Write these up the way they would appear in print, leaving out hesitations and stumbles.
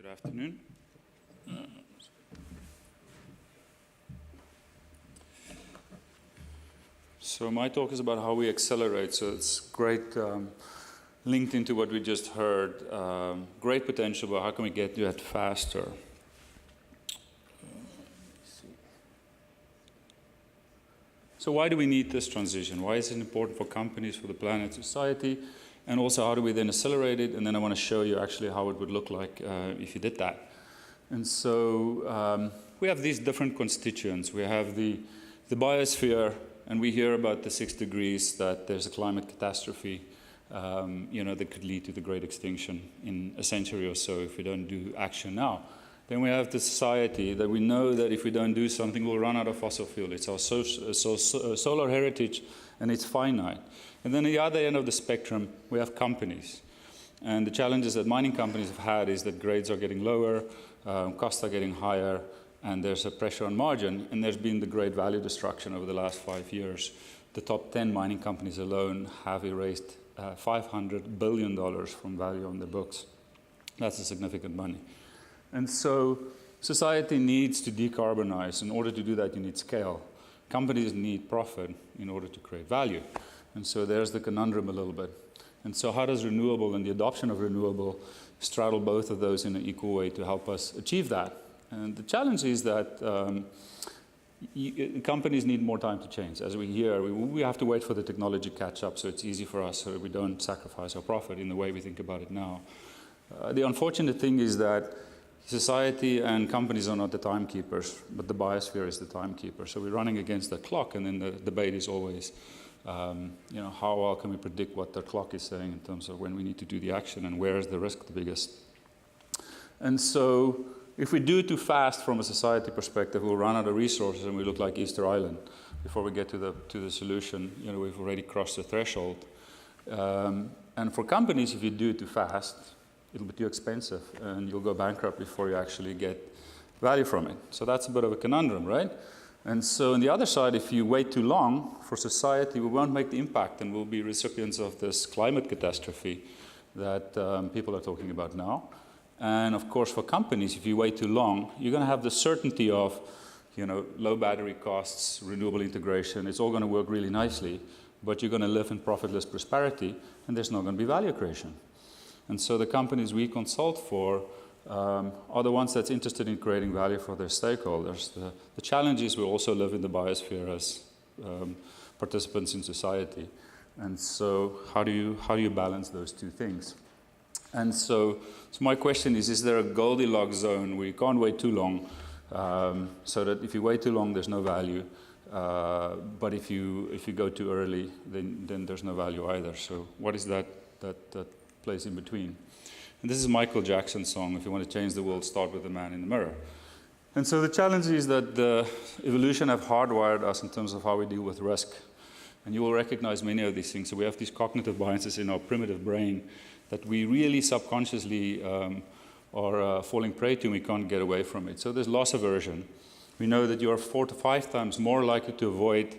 Good afternoon. So my talk is about how we accelerate. So it's great, linked into what we just heard. Great potential, but how can we get that faster? So why do we need this transition? Why is it important for companies, for the planet, society? And also, how do we then accelerate it? And then I want to show you actually how it would look like if you did that. And so we have these different constituents. We have the biosphere, and we hear about the 6 degrees, that there's a climate catastrophe, that could lead to the great extinction in a century or so if we don't do action now. Then we have the society, that we know that if we don't do something, we'll run out of fossil fuel. It's our solar heritage, and it's finite. And then at the other end of the spectrum, we have companies. And the challenges that mining companies have had is that grades are getting lower, costs are getting higher, and there's a pressure on margin. And there's been the great value destruction over the last 5 years. The top 10 mining companies alone have erased $500 billion from value on their books. That's a significant money. And so society needs to decarbonize. In order to do that, you need scale. Companies need profit in order to create value. And so there's the conundrum a little bit. And so how does renewable and the adoption of renewable straddle both of those in an equal way to help us achieve that? And the challenge is that companies need more time to change. As we hear, we have to wait for the technology to catch up, so it's easy for us so that we don't sacrifice our profit in the way we think about it now. The unfortunate thing is that society and companies are not the timekeepers, but the biosphere is the timekeeper. So we're running against the clock, and then the debate is always, how well can we predict what the clock is saying in terms of when we need to do the action and where is the risk the biggest. And so if we do it too fast from a society perspective, we'll run out of resources and we look like Easter Island. Before we get to the solution, we've already crossed the threshold. And for companies, if you do it too fast, it'll be too expensive, and you'll go bankrupt before you actually get value from it. So that's a bit of a conundrum, right? And so on the other side, if you wait too long for society, we won't make the impact, and we'll be recipients of this climate catastrophe that people are talking about now. And of course, for companies, if you wait too long, you're going to have the certainty of, low battery costs, renewable integration. It's all going to work really nicely, but you're going to live in profitless prosperity, and there's not going to be value creation. And so the companies we consult for are the ones that's interested in creating value for their stakeholders. The challenge is we also live in the biosphere as participants in society. And so how do you balance those two things? And so my question is there a Goldilocks zone where you can't wait too long, so that if you wait too long, there's no value, but if you go too early, then there's no value either. So what is that place in between? And this is Michael Jackson's song, "If you want to change the world, start with the man in the mirror." And so the challenge is that the evolution have hardwired us in terms of how we deal with risk. And you will recognize many of these things. So we have these cognitive biases in our primitive brain that we really subconsciously are falling prey to, and we can't get away from it. So there's loss aversion. We know that you are 4 to 5 times more likely to avoid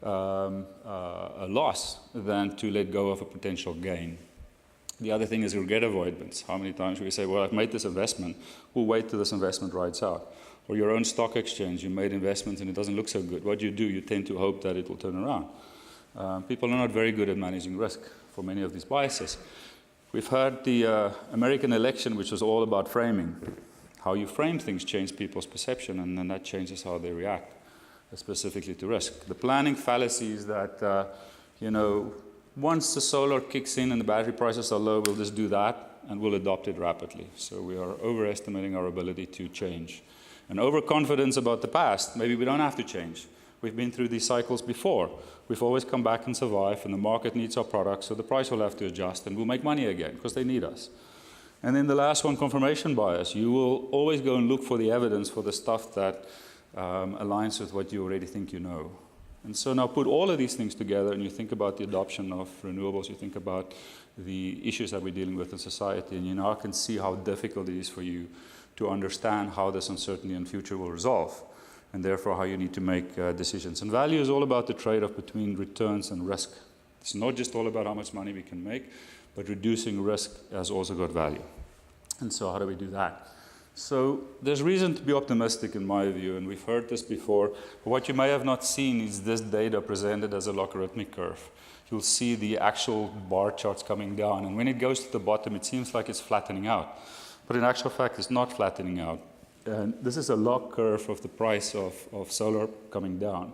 a loss than to let go of a potential gain. The other thing is regret avoidance. How many times we say, well, I've made this investment, we'll wait till this investment rides out. Or your own stock exchange, you made investments and it doesn't look so good. What do? You tend to hope that it will turn around. People are not very good at managing risk for many of these biases. We've heard the American election, which was all about framing. How you frame things changes people's perception, and then that changes how they react, specifically to risk. The planning fallacy is that, once the solar kicks in and the battery prices are low, we'll just do that and we'll adopt it rapidly. So we are overestimating our ability to change. And overconfidence about the past, maybe we don't have to change. We've been through these cycles before. We've always come back and survive, and the market needs our products, so the price will have to adjust, and we'll make money again because they need us. And then the last one, confirmation bias. You will always go and look for the evidence for the stuff that aligns with what you already think you know. And so now put all of these things together, and you think about the adoption of renewables, you think about the issues that we're dealing with in society, and you now can see how difficult it is for you to understand how this uncertainty in the future will resolve, and therefore how you need to make decisions. And value is all about the trade-off between returns and risk. It's not just all about how much money we can make, but reducing risk has also got value. And so how do we do that? So there's reason to be optimistic in my view, and we've heard this before. What you may have not seen is this data presented as a logarithmic curve. You'll see the actual bar charts coming down, and when it goes to the bottom, it seems like it's flattening out. But in actual fact, it's not flattening out. And this is a log curve of the price of solar coming down.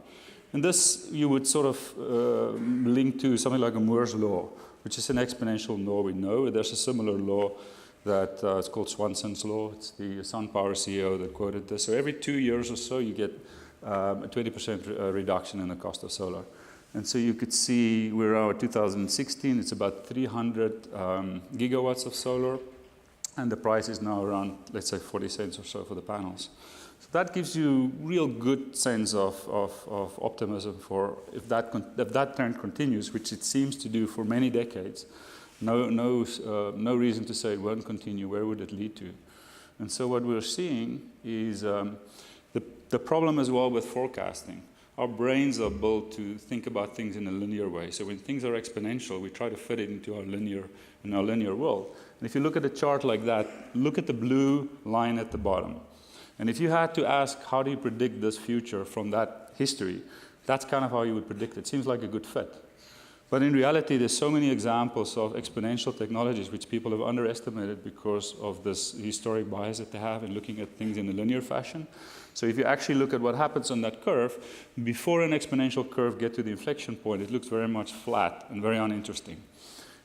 And this you would sort of link to something like a Moore's law, which is an exponential law we know. There's a similar law that it's called Swanson's law. It's the SunPower CEO that quoted this. So every 2 years or so, you get a 20% reduction in the cost of solar. And so you could see we're now at 2016. It's about 300 gigawatts of solar. And the price is now around, let's say, 40 cents or so for the panels. So that gives you real good sense of optimism for if that trend continues, which it seems to do for many decades. No reason to say it won't continue. Where would it lead to? And so what we're seeing is the problem as well with forecasting. Our brains are built to think about things in a linear way. So when things are exponential, we try to fit it into our linear world. And if you look at a chart like that, look at the blue line at the bottom. And if you had to ask, how do you predict this future from that history, that's kind of how you would predict it. It seems like a good fit. But in reality, there's so many examples of exponential technologies which people have underestimated because of this historic bias that they have in looking at things in a linear fashion. So if you actually look at what happens on that curve, before an exponential curve gets to the inflection point, it looks very much flat and very uninteresting.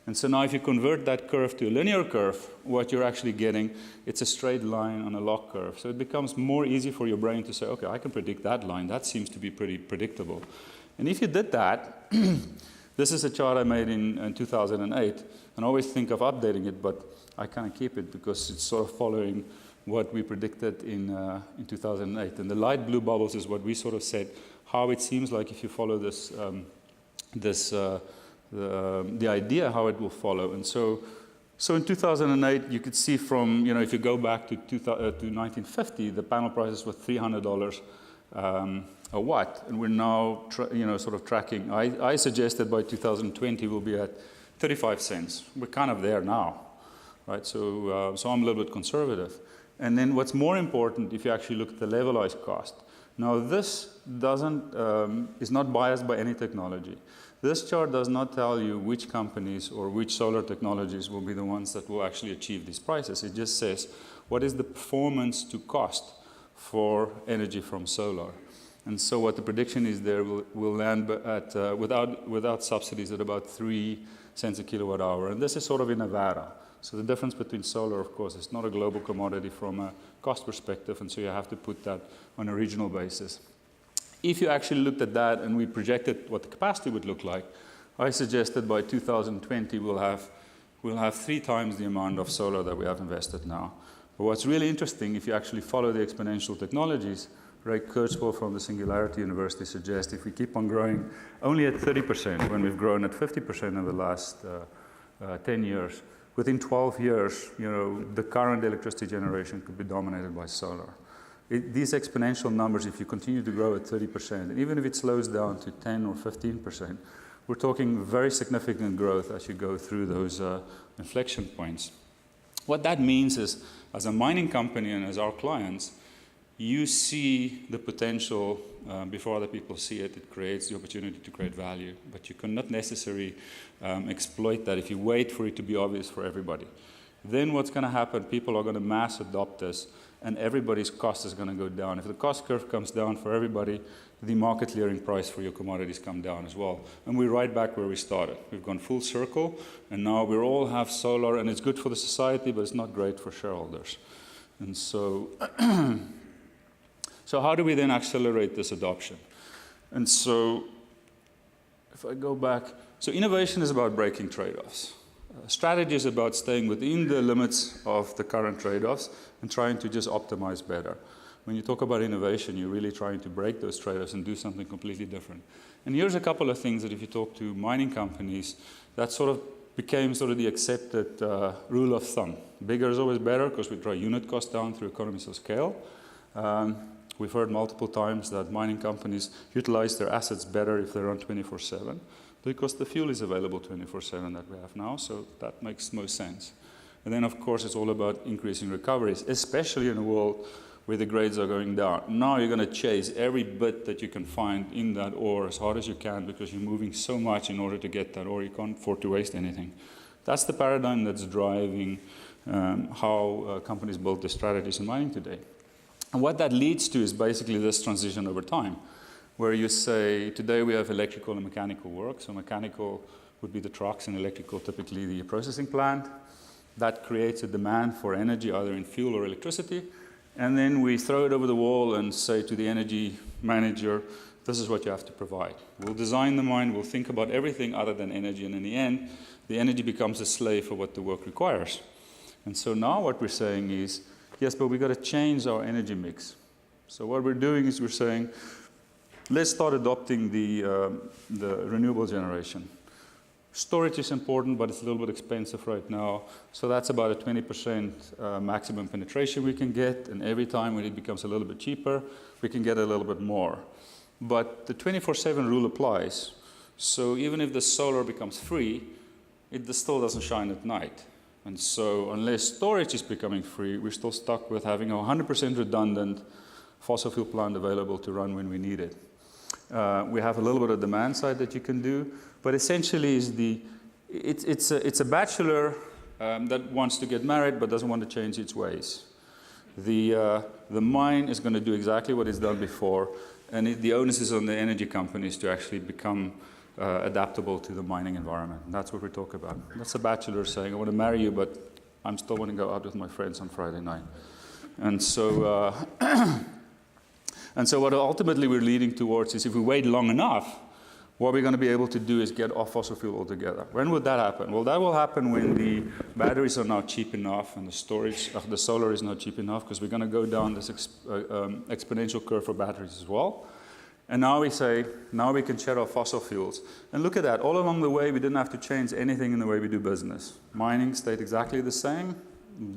And so now if you convert that curve to a linear curve, what you're actually getting, it's a straight line on a log curve. So it becomes more easy for your brain to say, okay, I can predict that line. That seems to be pretty predictable. And if you did that, this is a chart I made in 2008. And I always think of updating it, but I kind of keep it because it's sort of following what we predicted in 2008. And the light blue bubbles is what we sort of said, how it seems like if you follow this, the idea how it will follow. And so in 2008, you could see from, if you go back to 1950, the panel prices were $300 a watt. And we're now, sort of tracking. I suggested by 2020, we'll be at 35 cents. We're kind of there now, right? So I'm a little bit conservative. And then what's more important, if you actually look at the levelized cost. Now, this is not biased by any technology. This chart does not tell you which companies or which solar technologies will be the ones that will actually achieve these prices. It just says, what is the performance to cost for energy from solar? And so what the prediction is there will land at, without subsidies, at about 3 cents a kilowatt hour. And this is sort of in Nevada. So the difference between solar, of course, is not a global commodity from a cost perspective, and so you have to put that on a regional basis. If you actually looked at that and we projected what the capacity would look like, I suggested by 2020 we'll have 3 times the amount of solar that we have invested now. But what's really interesting, if you actually follow the exponential technologies, Ray Kurzweil from the Singularity University suggests if we keep on growing only at 30% when we've grown at 50% in the last 10 years, within 12 years, the current electricity generation could be dominated by solar. These exponential numbers, if you continue to grow at 30%, and even if it slows down to 10 or 15%, we're talking very significant growth as you go through those inflection points. What that means is, as a mining company and as our clients, you see the potential before other people see it. It creates the opportunity to create value, but you cannot necessarily exploit that if you wait for it to be obvious for everybody. Then what's going to happen, people are going to mass adopt this, and everybody's cost is going to go down. If the cost curve comes down for everybody, the market clearing price for your commodities come down as well. And we're right back where we started. We've gone full circle, and now we all have solar, and it's good for the society, but it's not great for shareholders. And so, so how do we then accelerate this adoption? And so, if I go back, so innovation is about breaking trade-offs. Strategy is about staying within the limits of the current trade-offs and trying to just optimize better. When you talk about innovation, you're really trying to break those trade-offs and do something completely different. And here's a couple of things that if you talk to mining companies, that sort of became sort of the accepted rule of thumb. Bigger is always better because we drive unit costs down through economies of scale. We've heard multiple times that mining companies utilize their assets better if they're on 24/7. Because the fuel is available 24/7 that we have now, so that makes most sense. And then, of course, it's all about increasing recoveries, especially in a world where the grades are going down. Now you're going to chase every bit that you can find in that ore as hard as you can because you're moving so much in order to get that ore. You can't afford to waste anything. That's the paradigm that's driving how companies build their strategies in mining today. And what that leads to is basically this transition over time, where you say, today we have electrical and mechanical work. So mechanical would be the trucks, and electrical typically the processing plant. That creates a demand for energy, either in fuel or electricity. And then we throw it over the wall and say to the energy manager, this is what you have to provide. We'll design the mine, we'll think about everything other than energy, and in the end, the energy becomes a slave for what the work requires. And so now what we're saying is, yes, but we've got to change our energy mix. So what we're doing is we're saying, let's start adopting the renewable generation. Storage is important, but it's a little bit expensive right now. So that's about a 20% maximum penetration we can get. And every time when it becomes a little bit cheaper, we can get a little bit more. But the 24/7 rule applies. So even if the solar becomes free, it still doesn't shine at night. And so unless storage is becoming free, we're still stuck with having a 100% redundant fossil fuel plant available to run when we need it. We have a little bit of demand side that you can do, but essentially it's a bachelor that wants to get married but doesn't want to change its ways. The mine is going to do exactly what it's done before, and the onus is on the energy companies to actually become adaptable to the mining environment. And that's what we're talking about. That's a bachelor saying, I want to marry you, but I'm still want to go out with my friends on Friday night. And so and so what ultimately we're leading towards is if we wait long enough, what we're going to be able to do is get off fossil fuel altogether. When would that happen? Well, that will happen when the batteries are now cheap enough and the storage, the solar is not cheap enough, because we're going to go down this exponential curve for batteries as well. And now we say, now we can shed off fossil fuels. And look at that. All along the way, we didn't have to change anything in the way we do business. Mining stayed exactly the same.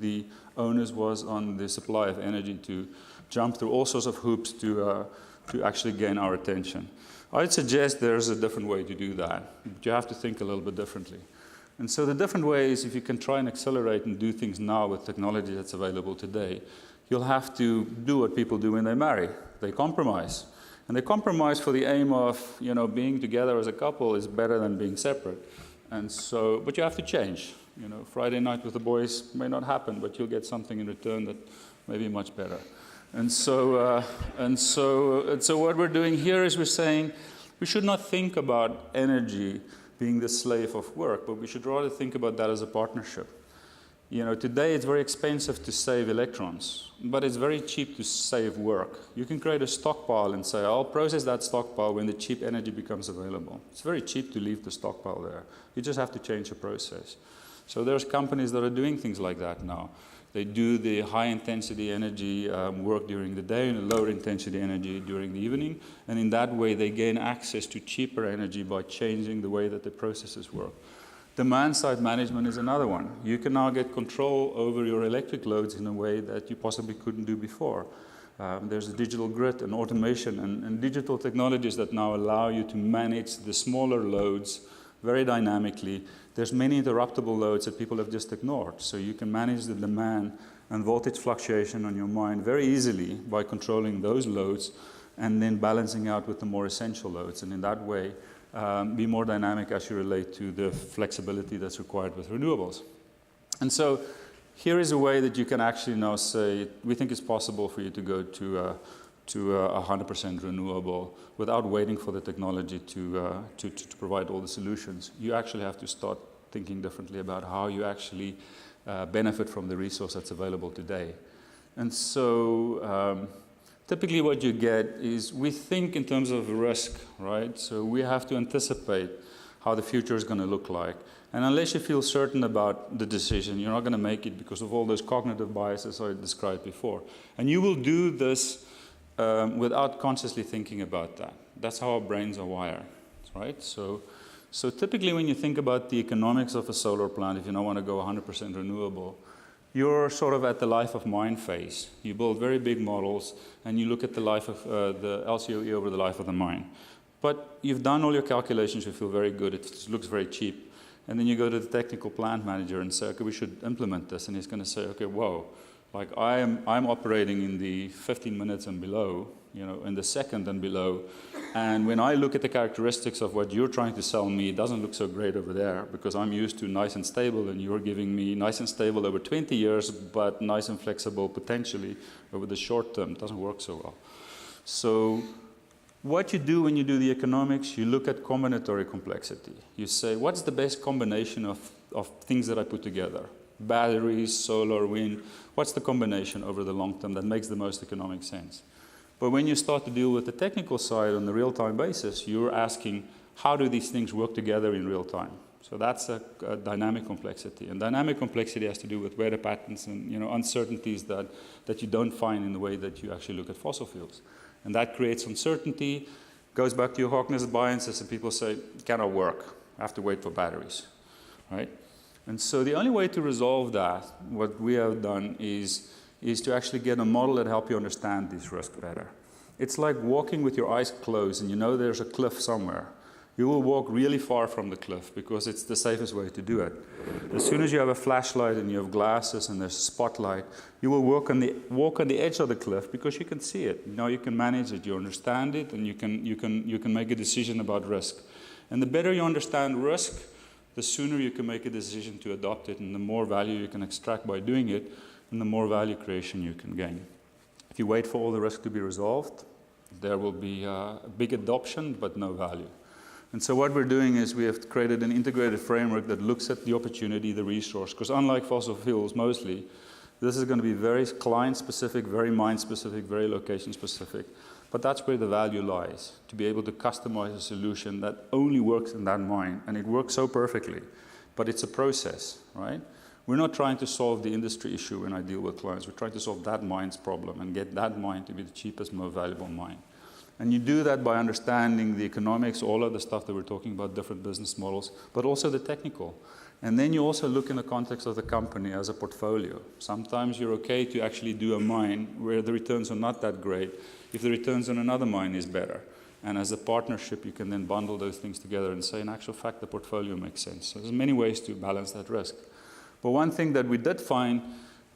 The onus was on the supply of energy to jump through all sorts of hoops to actually gain our attention. I'd suggest there's a different way to do that. But you have to think a little bit differently. And so the different way is if you can try and accelerate and do things now with technology that's available today, you'll have to do what people do when they marry. They compromise. And they compromise for the aim of, being together as a couple is better than being separate. And so, but you have to change. Friday night with the boys may not happen, but you'll get something in return that may be much better. And so what we're doing here is we're saying we should not think about energy being the slave of work, but we should rather think about that as a partnership. Today it's very expensive to save electrons, but it's very cheap to save work. You can create a stockpile and say, I'll process that stockpile when the cheap energy becomes available. It's very cheap to leave the stockpile there. You just have to change the process. So there's companies that are doing things like that now. They do the high-intensity energy work during the day and the lower-intensity energy during the evening. And in that way, they gain access to cheaper energy by changing the way that the processes work. Demand-side management is another one. You can now get control over your electric loads in a way that you possibly couldn't do before. There's a digital grid and automation and digital technologies that now allow you to manage the smaller loads very dynamically. There's many interruptible loads that people have just ignored. So you can manage the demand and voltage fluctuation on your mine very easily by controlling those loads and then balancing out with the more essential loads. And in that way, be more dynamic as you relate to the flexibility that's required with renewables. And so here is a way that you can actually now say, we think it's possible for you to go to 100% renewable without waiting for the technology to provide all the solutions. You actually have to start thinking differently about how you actually benefit from the resource that's available today. And so typically what you get is we think in terms of risk, right? So we have to anticipate how the future is going to look like. And unless you feel certain about the decision, you're not going to make it because of all those cognitive biases I described before. And you will do this without consciously thinking about that. That's how our brains are wired, right? So typically when you think about the economics of a solar plant, if you don't want to go 100% renewable, you're sort of at the life of mine phase. You build very big models and you look at the life of the LCOE over the life of the mine. But you've done all your calculations, you feel very good, it looks very cheap. And then you go to the technical plant manager and say, okay, we should implement this. And he's going to say, okay, whoa, like I'm operating in the 15 minutes and below, in the second and below. And when I look at the characteristics of what you're trying to sell me, it doesn't look so great over there because I'm used to nice and stable, and you're giving me nice and stable over 20 years, but nice and flexible potentially over the short term. It doesn't work so well. So what you do when you do the economics, you look at combinatory complexity. You say, what's the best combination of things that I put together? Batteries, solar, wind. What's the combination over the long term that makes the most economic sense? But when you start to deal with the technical side on the real-time basis, you're asking, how do these things work together in real time? So that's a dynamic complexity. And dynamic complexity has to do with weather patterns and uncertainties that you don't find in the way that you actually look at fossil fuels. And that creates uncertainty, goes back to your Hawkins biases, and people say, it cannot work. I have to wait for batteries, right? And so the only way to resolve that, what we have done is to actually get a model that helps you understand these risks better. It's like walking with your eyes closed and you know there's a cliff somewhere. You will walk really far from the cliff because it's the safest way to do it. As soon as you have a flashlight and you have glasses and there's a spotlight, you will walk on the edge of the cliff because you can see it. Now you can manage it, you understand it, and you can make a decision about risk. And the better you understand risk, the sooner you can make a decision to adopt it, and the more value you can extract by doing it, and the more value creation you can gain. If you wait for all the risk to be resolved, there will be a big adoption, but no value. And so what we're doing is we have created an integrated framework that looks at the opportunity, the resource, because unlike fossil fuels mostly, this is going to be very client-specific, very mine-specific, very location-specific. But that's where the value lies, to be able to customize a solution that only works in that mine, and it works so perfectly. But it's a process, right? We're not trying to solve the industry issue when I deal with clients. We're trying to solve that mine's problem and get that mine to be the cheapest, most valuable mine. And you do that by understanding the economics, all of the stuff that we're talking about, different business models, but also the technical. And then you also look in the context of the company as a portfolio. Sometimes you're okay to actually do a mine where the returns are not that great if the returns on another mine is better. And as a partnership, you can then bundle those things together and say, in actual fact, the portfolio makes sense. So there's many ways to balance that risk. But one thing that we did find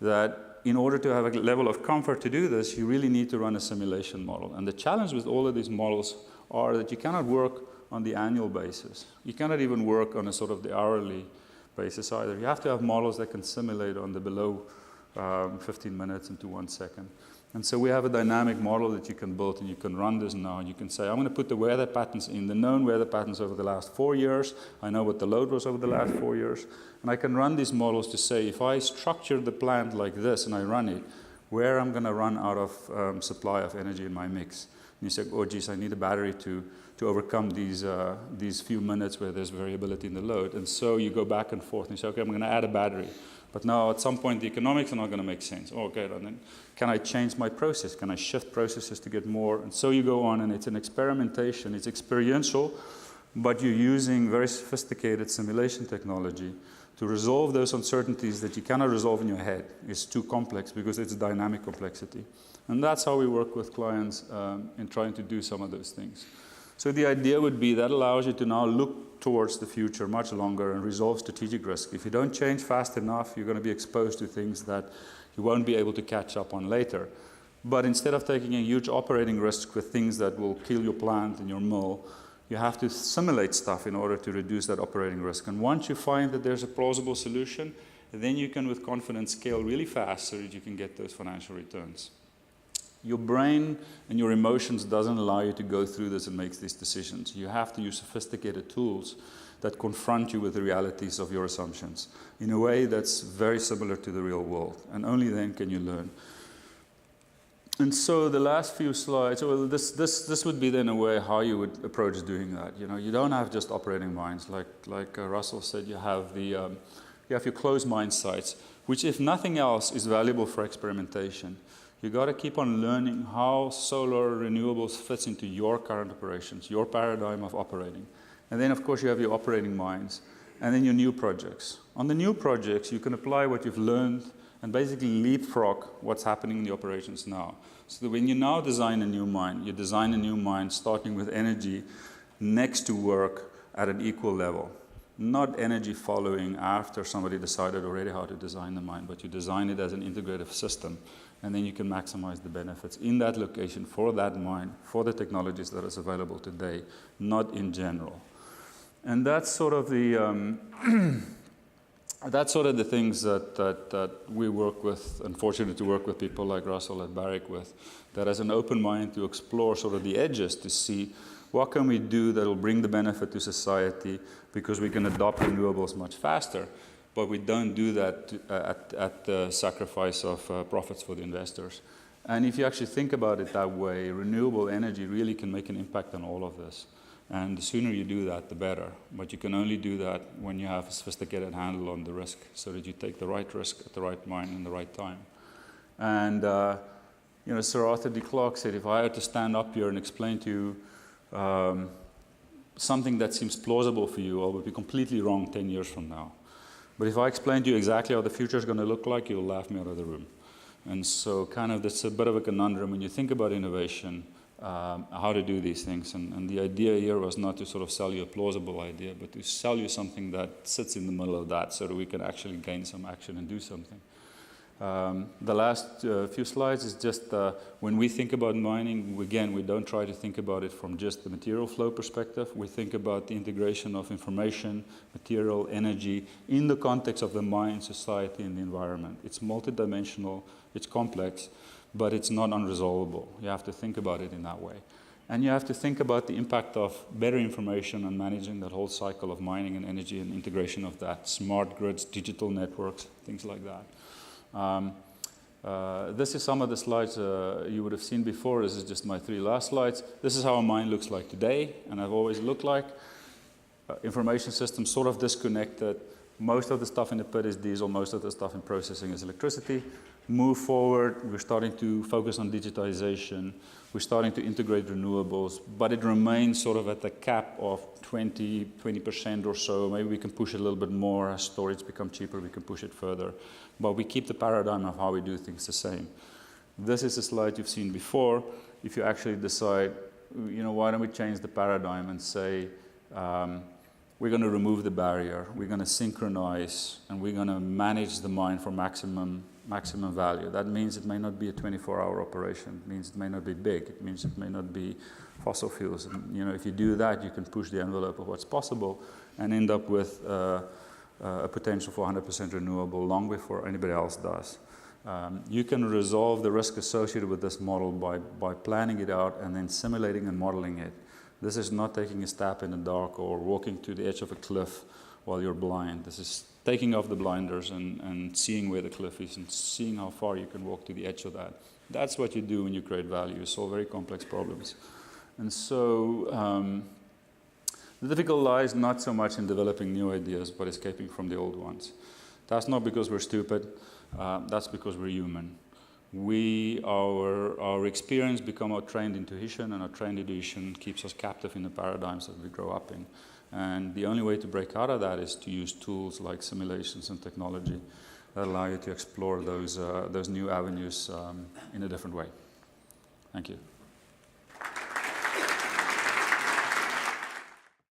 that in order to have a level of comfort to do this, you really need to run a simulation model. And the challenge with all of these models are that you cannot work on the annual basis. You cannot even work on a sort of the hourly basis either. You have to have models that can simulate on the below 15 minutes into 1 second. And so we have a dynamic model that you can build, and you can run this now. You can say, I'm going to put the weather patterns in, the known weather patterns over the last 4 years. I know what the load was over the last 4 years. And I can run these models to say, if I structure the plant like this and I run it, where I'm going to run out of supply of energy in my mix. And you say, oh, geez, I need a battery to overcome these few minutes where there's variability in the load. And so you go back and forth and you say, okay, I'm going to add a battery. But now at some point the economics are not going to make sense. Oh, okay, then can I change my process? Can I shift processes to get more? And so you go on, and it's an experimentation. It's experiential, but you're using very sophisticated simulation technology to resolve those uncertainties that you cannot resolve in your head. It's too complex because it's dynamic complexity. And that's how we work with clients in trying to do some of those things. So the idea would be that allows you to now look towards the future much longer and resolve strategic risk. If you don't change fast enough, you're going to be exposed to things that you won't be able to catch up on later. But instead of taking a huge operating risk with things that will kill your plant and your mill, you have to simulate stuff in order to reduce that operating risk. And once you find that there's a plausible solution, then you can, with confidence, scale really fast so that you can get those financial returns. Your brain and your emotions doesn't allow you to go through this and make these decisions. You have to use sophisticated tools that confront you with the realities of your assumptions in a way that's very similar to the real world. And only then can you learn. And so the last few slides, well, this would be then a way how you would approach doing that. You don't have just operating mines. Like Russell said, you have your closed mine sites, which if nothing else is valuable for experimentation. You got to keep on learning how solar renewables fits into your current operations, your paradigm of operating. And then, of course, you have your operating mines, and then your new projects. On the new projects, you can apply what you've learned and basically leapfrog what's happening in the operations now. So that when you now design a new mine, you design a new mine starting with energy next to work at an equal level. not energy following after somebody decided already how to design the mine, but you design it as an integrative system, and then you can maximize the benefits in that location for that mine, for the technologies that is available today, not in general. And that's sort of the that's sort of the things that we work with, and fortunate to work with people like Russell at Barrick with, that has an open mind to explore sort of the edges to see what can we do that will bring the benefit to society, because we can adopt renewables much faster, but we don't do that at the sacrifice of profits for the investors. And if you actually think about it that way, renewable energy really can make an impact on all of this. And the sooner you do that, the better. But you can only do that when you have a sophisticated handle on the risk, so that you take the right risk at the right mine in the right time. And you know, Sir Arthur D. Clarke said, if I had to stand up here and explain to you something that seems plausible for you, I would be completely wrong 10 years from now. But if I explain to you exactly how the future is going to look like, you'll laugh me out of the room. And so kind of that's a bit of a conundrum when you think about innovation, how to do these things. And the idea here was not to sort of sell you a plausible idea, but to sell you something that sits in the middle of that, so that we can actually gain some action and do something. The last few slides is just when we think about mining, again, we don't try to think about it from just the material flow perspective. We think about the integration of information, material, energy in the context of the mine, society, and the environment. It's multidimensional, it's complex, but it's not unresolvable. You have to think about it in that way. And you have to think about the impact of better information on managing that whole cycle of mining and energy and integration of that, smart grids, digital networks, things like that. This is some of the slides you would have seen before. This is just my 3 last slides. This is how a mine looks like today, and I've always looked like. Information system sort of disconnected. Most of the stuff in the pit is diesel, most of the stuff in processing is electricity. Move forward, we're starting to focus on digitization. We're starting to integrate renewables, but it remains sort of at the cap of 20% or so. Maybe we can push it a little bit more. As storage becomes cheaper, we can push it further. But we keep the paradigm of how we do things the same. This is a slide you've seen before. If you actually decide, you know, why don't we change the paradigm and say, we're going to remove the barrier, we're going to synchronize, and we're going to manage the mine for maximum value. That means it may not be a 24-hour operation. It means it may not be big. It means it may not be fossil fuels. And, you know, if you do that, you can push the envelope of what's possible and end up with a potential for 100% renewable long before anybody else does. You can resolve the risk associated with this model by planning it out and then simulating and modeling it. This is not taking a stab in the dark or walking to the edge of a cliff while you're blind. This is taking off the blinders and seeing where the cliff is and seeing how far you can walk to the edge of that. That's what you do when you create value. You solve very complex problems. And so the difficulty lies not so much in developing new ideas, but escaping from the old ones. That's not because we're stupid. That's because we're human. Our experience become our trained intuition, and our trained intuition keeps us captive in the paradigms that we grow up in. And the only way to break out of that is to use tools like simulations and technology that allow you to explore those new avenues in a different way. Thank you.